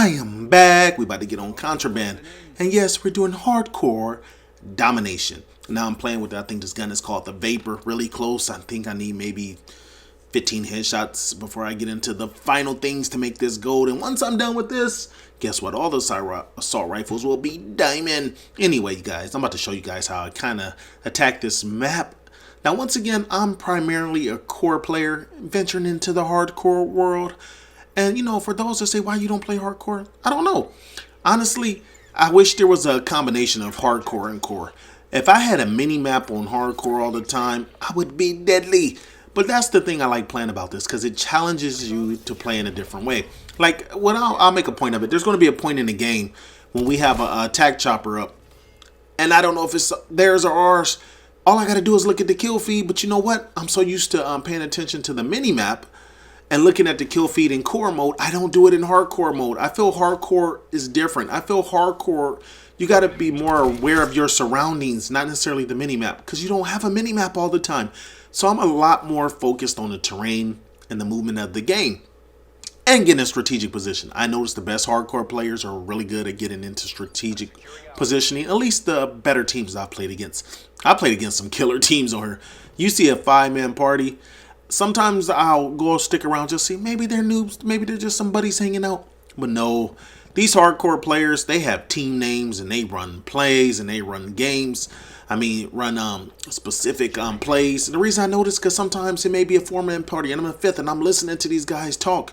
I am back. We about to get on contraband. And yes, we're doing hardcore domination. Now I'm playing with, I think this gun is called the Vapor. Really close. I think I need maybe 15 headshots before I get into the final things to make this gold. And once I'm done with this, guess what? All the assault rifles will be diamond. Anyway, you guys, I'm about to show you guys how I kind of attack this map. Now, once again, I'm primarily a core player venturing into the hardcore world. And, you know, for those that say, why you don't play hardcore? I don't know. Honestly, I wish there was a combination of hardcore and core. If I had a mini map on hardcore all the time, I would be deadly. But that's the thing I like playing about this, because it challenges you to play in a different way. Like, what I'll make a point of it. There's going to be a point in the game when we have a attack chopper up. And I don't know if it's theirs or ours. All I got to do is look at the kill feed. But you know what? I'm so used to paying attention to the mini map and looking at the kill feed in core mode. I don't do it in hardcore mode. I feel hardcore is different. I feel hardcore, you got to be more aware of your surroundings, not necessarily the mini map, because you don't have a mini map all the time. So I'm a lot more focused on the terrain and the movement of the game and getting a strategic position. I noticed the best hardcore players are really good at getting into strategic positioning, at least the better teams I've played against. I played against some killer teams on here. You see a 5-man party. Sometimes I'll go stick around, just see, maybe they're noobs, maybe they're just some buddies hanging out. But no, these hardcore players, they have team names and they run plays and they run games. I mean, run specific plays. And the reason I know this is because sometimes it may be a 4-man party and I'm in 5th and I'm listening to these guys talk.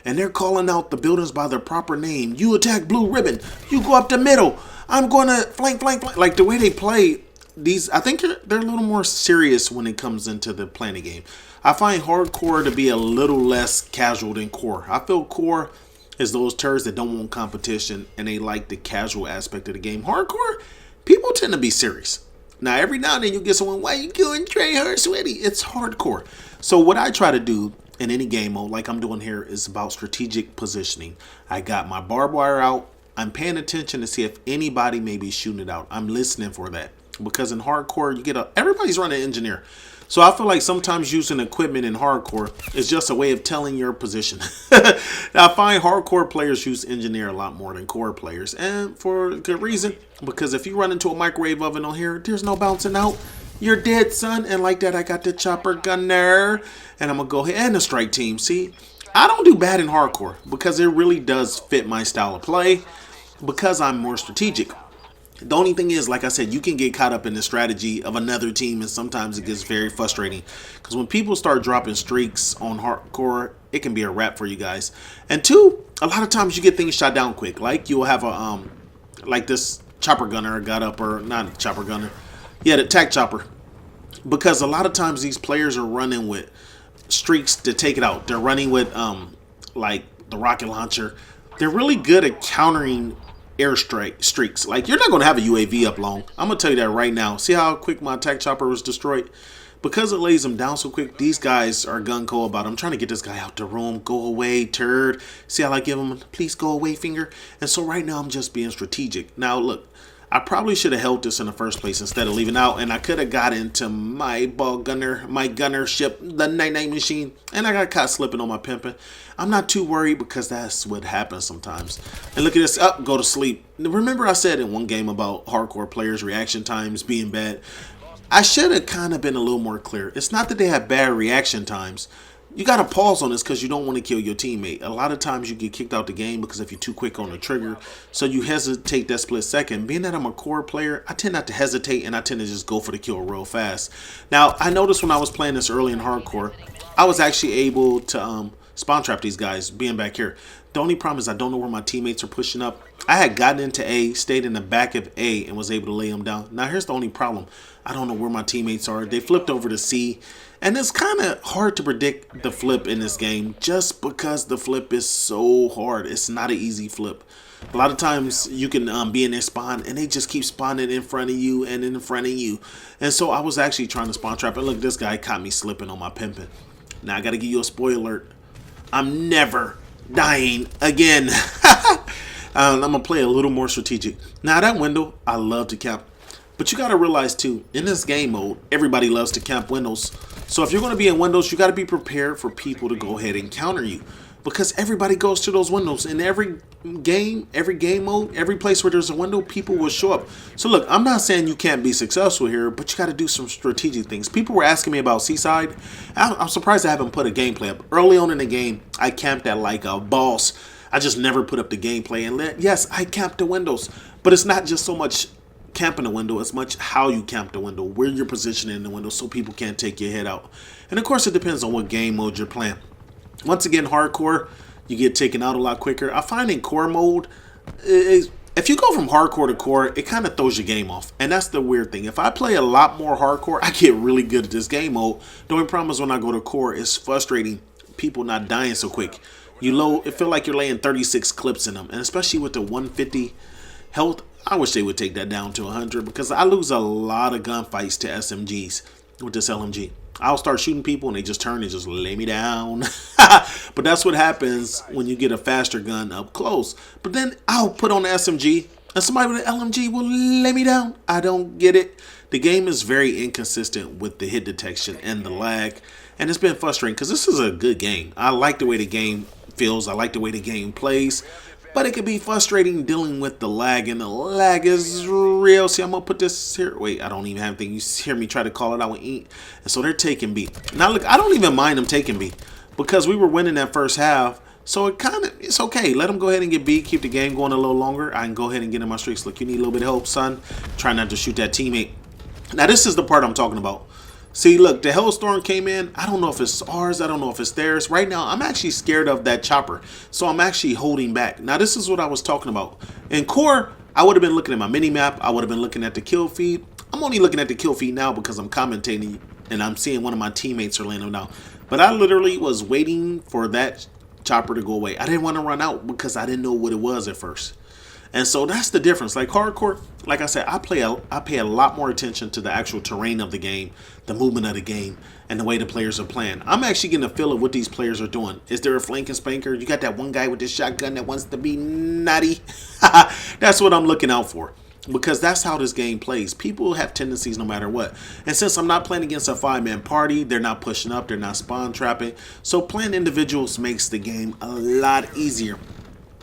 And they're calling out the buildings by their proper name. You attack blue ribbon. You go up the middle. I'm going to flank. Like the way they play these, I think they're a little more serious when it comes into the playing the game. I find hardcore to be a little less casual than core. I feel core is those turds that don't want competition and they like the casual aspect of the game. Hardcore, people tend to be serious. Now, every now and then you get someone, why you going try hard, sweaty? It's hardcore. So what I try to do in any game mode, like I'm doing here, is about strategic positioning. I got my barbed wire out. I'm paying attention to see if anybody may be shooting it out. I'm listening for that. Because in hardcore, everybody's running engineer. So I feel like sometimes using equipment in hardcore is just a way of telling your position. Now, I find hardcore players use engineer a lot more than core players. And for a good reason. Because if you run into a microwave oven on here, there's no bouncing out. You're dead, son. And like that, I got the chopper gunner. And I'm going to go ahead and the strike team. See, I don't do bad in hardcore because it really does fit my style of play. Because I'm more strategic. The only thing is, like I said, you can get caught up in the strategy of another team, and sometimes it gets very frustrating. Because when people start dropping streaks on hardcore, it can be a wrap for you guys. And two, a lot of times you get things shot down quick. Like you'll have a like this chopper gunner got up, or not chopper gunner, yeah, the attack chopper. Because a lot of times these players are running with streaks to take it out. They're running with like the rocket launcher. They're really good at countering airstrike streaks. Like, you're not going to have a UAV up long. I'm going to tell you that right now. See how quick my attack chopper was destroyed? Because it lays them down so quick, these guys are gung-ho about it. I'm trying to get this guy out the room. Go away, turd. See how I give him a please go away finger? And so right now I'm just being strategic. Now look, I probably should have held this in the first place instead of leaving out, and I could have got into my gunner ship, the night machine, and I got caught slipping on my pimping. I'm not too worried because that's what happens sometimes. And look at this, up, go to sleep. Remember I said in one game about hardcore players' reaction times being bad? I should have kind of been a little more clear. It's not that they have bad reaction times. You got to pause on this because you don't want to kill your teammate. A lot of times you get kicked out the game because if you're too quick on the trigger. So you hesitate that split second. Being that I'm a core player, I tend not to hesitate and I tend to just go for the kill real fast. Now, I noticed when I was playing this early in hardcore, I was actually able to spawn trap these guys being back here. The only problem is I don't know where my teammates are pushing up. I had gotten into A, stayed in the back of A, and was able to lay them down. Now, here's the only problem. I don't know where my teammates are. They flipped over to C. And it's kind of hard to predict the flip in this game just because the flip is so hard. It's not an easy flip. A lot of times you can be in their spawn and they just keep spawning in front of you and in front of you. And so I was actually trying to spawn trap. And look, this guy caught me slipping on my pimping. Now I got to give you a spoiler alert. I'm never dying again. I'm going to play a little more strategic. Now that window, I love to camp. But you got to realize too, in this game mode, everybody loves to camp windows. So if you're going to be in windows, you got to be prepared for people to go ahead and counter you. because everybody goes to those windows in every game mode, every place where there's a window, people will show up. So look, I'm not saying you can't be successful here, but you got to do some strategic things. People were asking me about Seaside. I'm surprised I haven't put a gameplay up. Early on in the game, I camped at like a boss. I just never put up the gameplay. And yes, I camped the windows, but it's not just so much camping the window as much how you camp the window, where you're positioning in the window so people can't take your head out. And of course, it depends on what game mode you're playing. Once again, hardcore, you get taken out a lot quicker. I find in core mode, if you go from hardcore to core, it kind of throws your game off. And that's the weird thing. If I play a lot more hardcore, I get really good at this game mode. The only problem is when I go to core, it's frustrating. People not dying so quick. It feel like you're laying 36 clips in them. And especially with the 150 health, I wish they would take that down to 100 because I lose a lot of gunfights to SMGs with this LMG. I'll start shooting people and they just turn and just lay me down. But that's what happens when you get a faster gun up close. But then I'll put on the SMG and somebody with an LMG will lay me down. I don't get it. The game is very inconsistent with the hit detection and the lag. And it's been frustrating because this is a good game. I like the way the game feels. I like the way the game plays. But it can be frustrating dealing with the lag, and the lag is real. See, I'm going to put this here. Wait, I don't even have anything. You hear me try to call it out with ink. And so they're taking B. Now, look, I don't even mind them taking B because we were winning that first half. So it's okay. Let them go ahead and get B, keep the game going a little longer. I can go ahead and get in my streaks. Look, you need a little bit of help, son. Try not to shoot that teammate. Now, this is the part I'm talking about. See, look, the Hellstorm came in. I don't know if it's ours. I don't know if it's theirs. Right now, I'm actually scared of that chopper. So I'm actually holding back. Now, this is what I was talking about. In core, I would have been looking at my mini-map. I would have been looking at the kill feed. I'm only looking at the kill feed now because I'm commentating and I'm seeing one of my teammates are laying them down. But I literally was waiting for that chopper to go away. I didn't want to run out because I didn't know what it was at first. And so that's the difference. Like hardcore, like I said, I pay a lot more attention to the actual terrain of the game, the movement of the game, and the way the players are playing. I'm actually getting a feel of what these players are doing. Is there a flanking spanker? You got that one guy with this shotgun that wants to be nutty. That's what I'm looking out for. Because that's how this game plays. People have tendencies no matter what. And since I'm not playing against a 5-man party, they're not pushing up, they're not spawn trapping. So playing individuals makes the game a lot easier.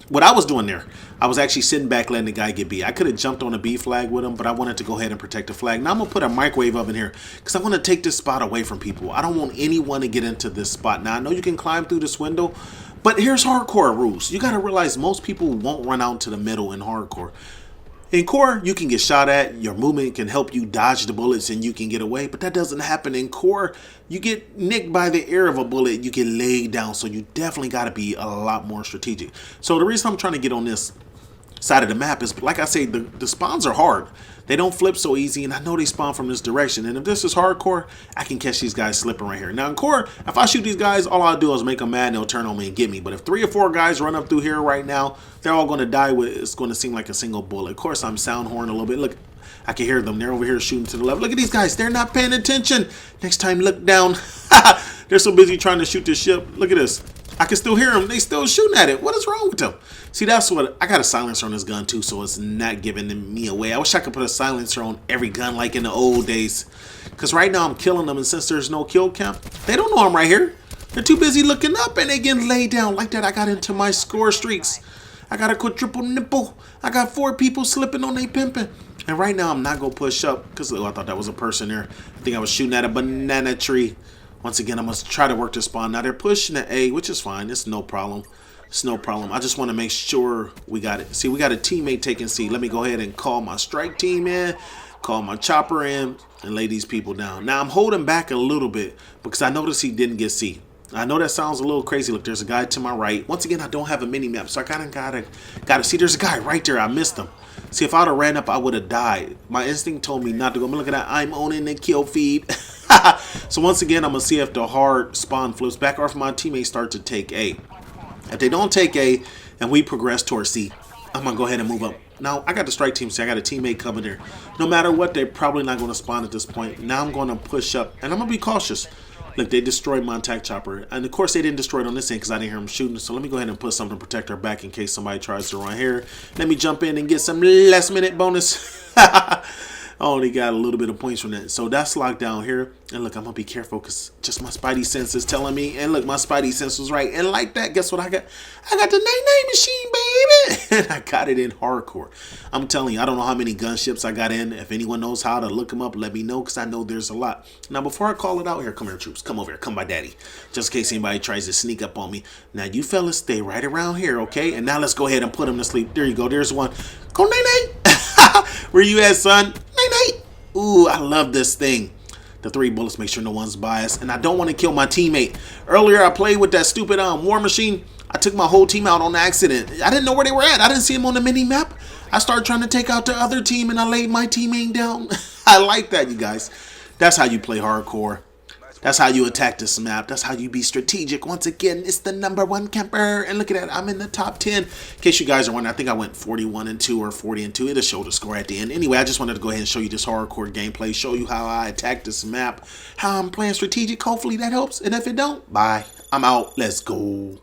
What I was doing there, I was actually sitting back letting the guy get B. I could have jumped on a B flag with him, but I wanted to go ahead and protect the flag. Now I'm going to put a microwave oven here because I want to take this spot away from people. I don't want anyone to get into this spot. Now I know you can climb through this window, but here's hardcore rules. You got to realize most people won't run out to the middle in hardcore. In core, you can get shot at, your movement can help you dodge the bullets and you can get away, but that doesn't happen in core. You get nicked by the air of a bullet, you get laid down, so you definitely got to be a lot more strategic. So the reason I'm trying to get on this side of the map is, like I say, the spawns are hard. They don't flip so easy, and I know they spawn from this direction. And if this is hardcore, I can catch these guys slipping right here. Now in core, if I shoot these guys, all I'll do is make them mad and they'll turn on me and get me. But if 3 or 4 guys run up through here right now, they're all going to die with, it's going to seem like a single bullet. Of course, I'm sound horn a little bit. Look, I can hear them. They're over here shooting to the left. Look at these guys. They're not paying attention. Next time, look down. They're so busy trying to shoot this ship. Look at this. I can still hear them. They still shooting at it. What is wrong with them? See, that's what I got a silencer on this gun too, so it's not giving me away. I wish I could put a silencer on every gun like in the old days. Because right now I'm killing them, and since there's no kill camp, they don't know I'm right here. They're too busy looking up and they getting laid down. Like that, I got into my score streaks. I got a quadruple nipple. I got 4 people slipping on they pimping. And right now I'm not going to push up because I thought that was a person there. I think I was shooting at a banana tree. Once again, I'm going to try to work the spawn. Now they're pushing the A, which is fine. It's no problem. It's no problem. I just want to make sure we got it. See, we got a teammate taking C. Let me go ahead and call my strike team in, call my chopper in, and lay these people down. Now I'm holding back a little bit because I noticed he didn't get C. I know that sounds a little crazy. Look, there's a guy to my right. Once again, I don't have a mini map, so I gotta see. There's a guy right there. I missed him. See, if I'd have ran up, I would have died. My instinct told me not to go. I'm looking at that. I'm owning the kill feed. So once again, I'm gonna see if the hard spawn flips back, or if my teammates start to take A. If they don't take A and we progress towards C, I'm gonna go ahead and move up. Now I got the strike team, so I got a teammate coming there. No matter what, they're probably not gonna spawn at this point. Now I'm gonna push up, and I'm gonna be cautious. Look, they destroyed my attack chopper. And of course they didn't destroy it on this end because I didn't hear them shooting. So let me go ahead and put something to protect our back in case somebody tries to run here. Let me jump in and get some last minute bonus. I only got a little bit of points from that. So that's locked down here. And look, I'm going to be careful because just my spidey sense is telling me. And look, my spidey sense was right. And like that, guess what I got? I got the night machine, baby. And I got it in hardcore. I'm telling you, I don't know how many gunships I got in. If anyone knows how to look them up, let me know because I know there's a lot. Now, before I call it out here, come here, troops. Come over here. Come by daddy. Just in case anybody tries to sneak up on me. Now, you fellas stay right around here, okay? And now let's go ahead and put them to sleep. There you go. There's one. Go, night-night. Where you at, son? Night-night. Ooh, I love this thing. The 3 bullets, make sure no one's biased. And I don't want to kill my teammate. Earlier, I played with that stupid war machine. I took my whole team out on accident. I didn't know where they were at. I didn't see them on the mini map. I started trying to take out the other team, and I laid my teammate down. I like that, you guys. That's how you play hardcore. That's how you attack this map. That's how you be strategic. Once again, it's the #1 camper. And look at that. I'm in the top 10. In case you guys are wondering, I think I went 41-2 or 40-2. It'll show the score at the end. Anyway, I just wanted to go ahead and show you this hardcore gameplay. Show you how I attack this map. How I'm playing strategic. Hopefully that helps. And if it don't, bye. I'm out. Let's go.